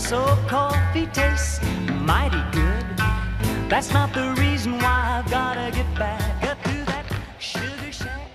so coffee tastes mighty good. That's not the reason why I've gotta get back up to that sugar shack.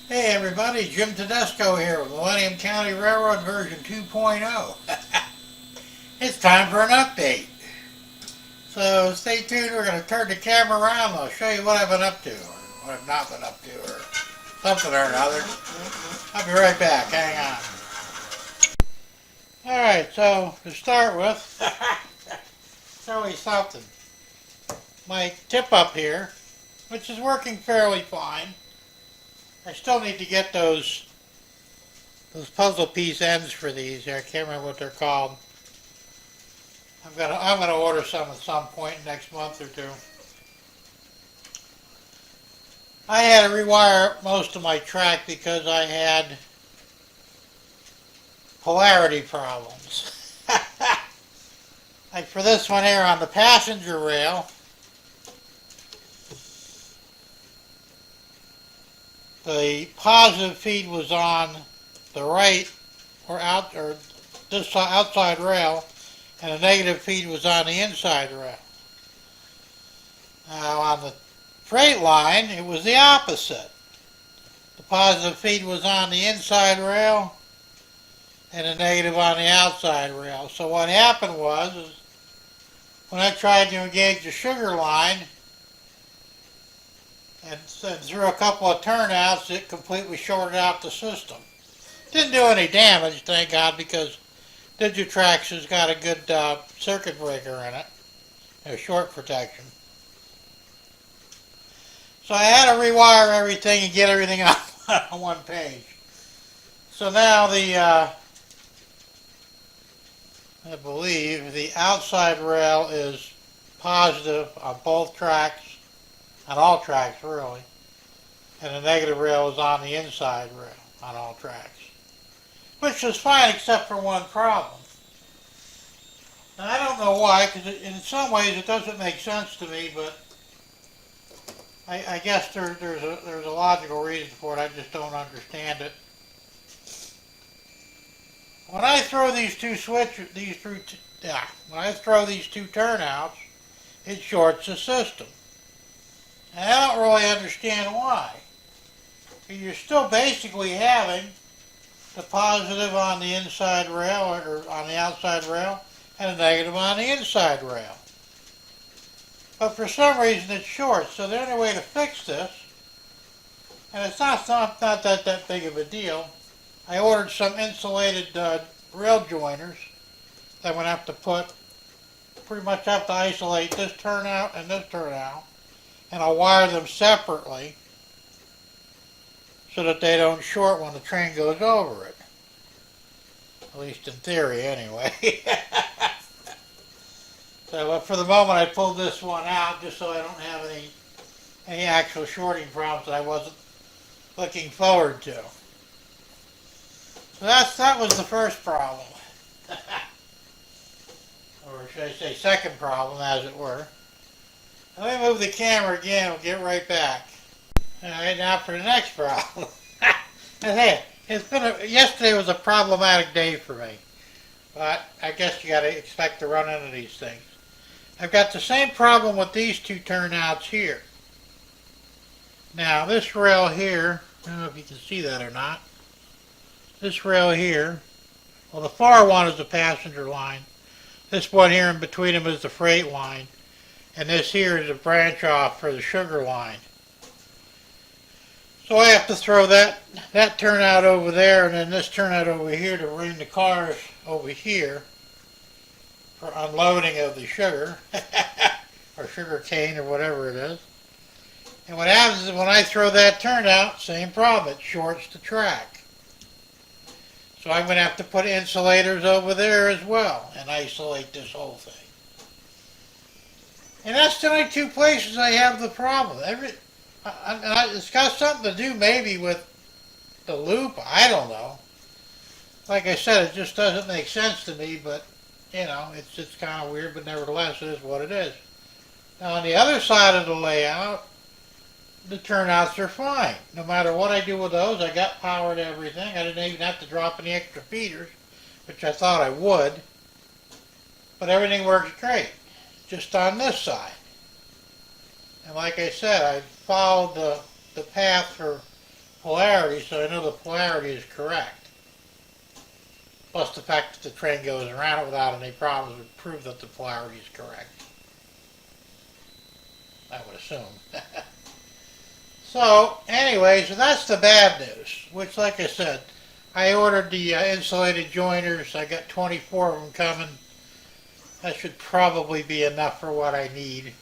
Hey everybody, Jim Tedesco here with Millennium County RR version 2.0. It's time for an update. So stay tuned, we're going to turn the camera around and I'll show you what I've been up to, or what I've not been up to, or something or another. I'll be right back, hang on. Alright, so to start with, show you something. My tip up here, which is working fairly fine. I still need to get those puzzle piece ends for these. I can't remember what they're called. I'm gonna order some at some point next month or two. I had to rewire most of my track because I had polarity problems. Like for this one here on the passenger rail, the positive feed was on the right or this outside rail, and the negative feed was on the inside rail. Now on the freight line, it was the opposite. The positive feed was on the inside rail, and the negative on the outside rail. So what happened was, when I tried to engage the sugar line, and through a couple of turnouts, it completely shorted out the system. Didn't do any damage, thank God, because Digitrax has got a good circuit breaker in it, a short protection. So I had to rewire everything and get everything on one page. So now I believe the outside rail is positive on both tracks, on all tracks really, and the negative rail is on the inside rail on all tracks, which is fine except for one problem. And I don't know why, because in some ways it doesn't make sense to me, but I guess there's a logical reason for it. I just don't understand it. When I throw these two turnouts, it shorts the system. And I don't really understand why. You're still basically having the positive on the inside rail, or on the outside rail, and a negative on the inside rail. But for some reason it shorts. So the only way to fix this, and it's not that big of a deal, I ordered some insulated rail joiners that I'm going to have to pretty much have to isolate this turnout and this turnout, and I'll wire them separately so that they don't short when the train goes over it. At least in theory, anyway. So for the moment I pulled this one out just so I don't have any actual shorting problems that I wasn't looking forward to. So that was the first problem. Or should I say second problem, as it were. Let me move the camera again, we'll get right back. Alright, now for the next problem. And hey, yesterday was a problematic day for me. But I guess you gotta expect to run into these things. I've got the same problem with these two turnouts here. Now this rail here, I don't know if you can see that or not. This rail here, well the far one is the passenger line. This one here in between them is the freight line. And this here is a branch off for the sugar line. So I have to throw that turnout over there and then this turnout over here to bring the cars over here for unloading of the sugar, or sugar cane, or whatever it is. And what happens is when I throw that turnout, same problem, it shorts the track. So I'm going to have to put insulators over there as well and isolate this whole thing. And that's the only two places I have the problem. It's got something to do maybe with the loop, I don't know. Like I said, it just doesn't make sense to me, but you know, it's kind of weird, but nevertheless it is what it is. Now on the other side of the layout, the turnouts are fine. No matter what I do with those, I got power to everything. I didn't even have to drop any extra feeders which I thought I would, but everything works great, just on this side. And like I said, I followed the path for polarity, so I know the polarity is correct. Plus the fact that the train goes around it without any problems would prove that the polarity is correct. I would assume. So, anyway, so that's the bad news, which, like I said, I ordered the insulated joiners. I got 24 of them coming. That should probably be enough for what I need,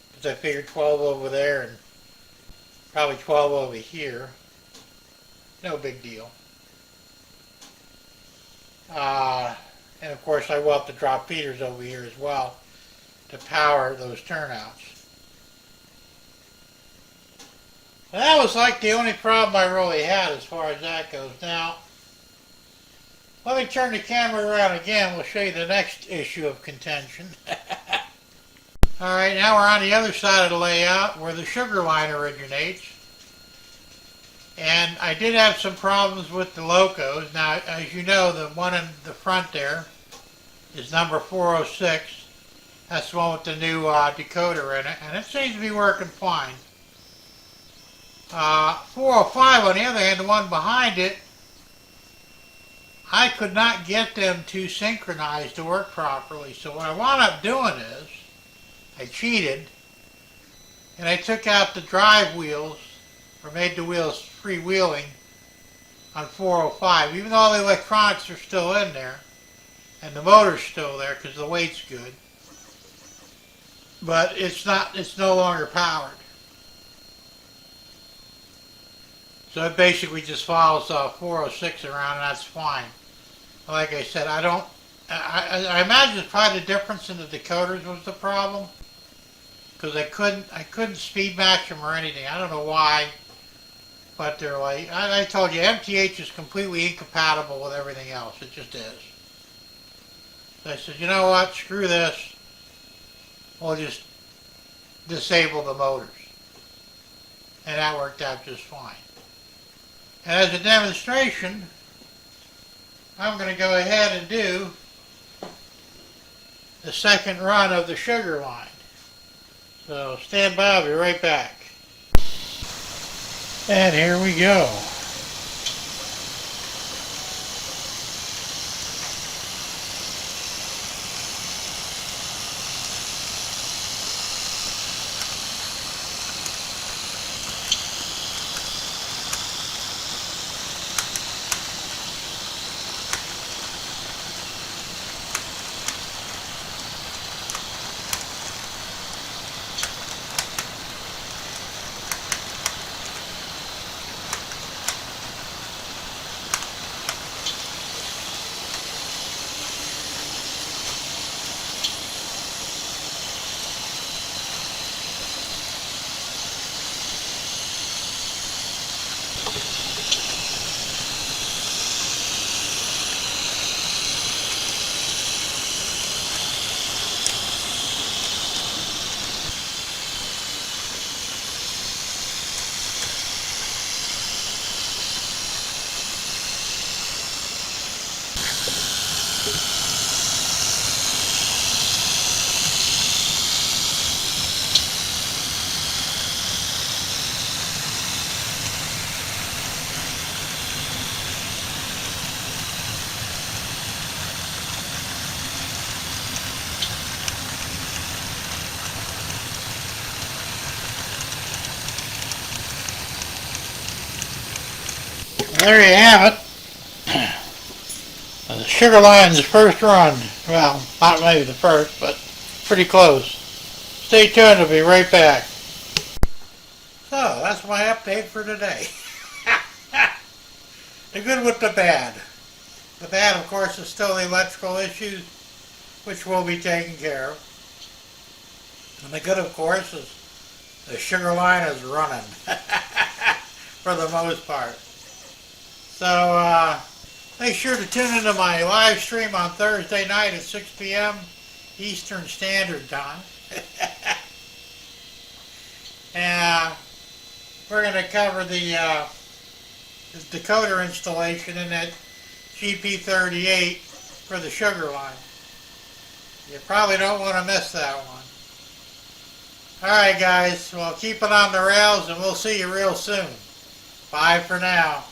because I figured 12 over there and probably 12 over here. No big deal. And of course I will have to drop feeders over here as well to power those turnouts. And that was like the only problem I really had as far as that goes. Now, let me turn the camera around again. We'll show you the next issue of contention. Alright, now we're on the other side of the layout where the sugar line originates. And I did have some problems with the locos. Now, as you know, the one in the front there is number 406. That's the one with the new decoder in it, and it seems to be working fine. 405, on the other hand, the one behind it, I could not get them to synchronize to work properly. So what I wound up doing is, I cheated, and I took out the drive wheels, or made the wheels freewheeling on 405, even though all the electronics are still in there, and the motor's still there because the weight's good. But it's no longer powered. So it basically just follows 406 around, and that's fine. Like I said, I imagine it's probably the difference in the decoders was the problem, because I couldn't speed match them or anything. I don't know why, but they're like, I told you, MTH is completely incompatible with everything else. It just is. So I said, you know what, screw this. We'll just disable the motors. And that worked out just fine. And as a demonstration, I'm going to go ahead and do the second run of the sugar line. So stand by, I'll be right back. And here we go. There you have it. The sugar line's first run. Well, not maybe the first, but pretty close. Stay tuned, I'll be right back. So, that's my update for today. The good with the bad. The bad, of course, is still the electrical issues, which will be taken care of. And the good, of course, is the sugar line is running. For the most part. So, make sure to tune into my live stream on Thursday night at 6 p.m. Eastern Standard Time. And we're going to cover the decoder installation in that GP38 for the sugar line. You probably don't want to miss that one. Alright guys, well keep it on the rails and we'll see you real soon. Bye for now.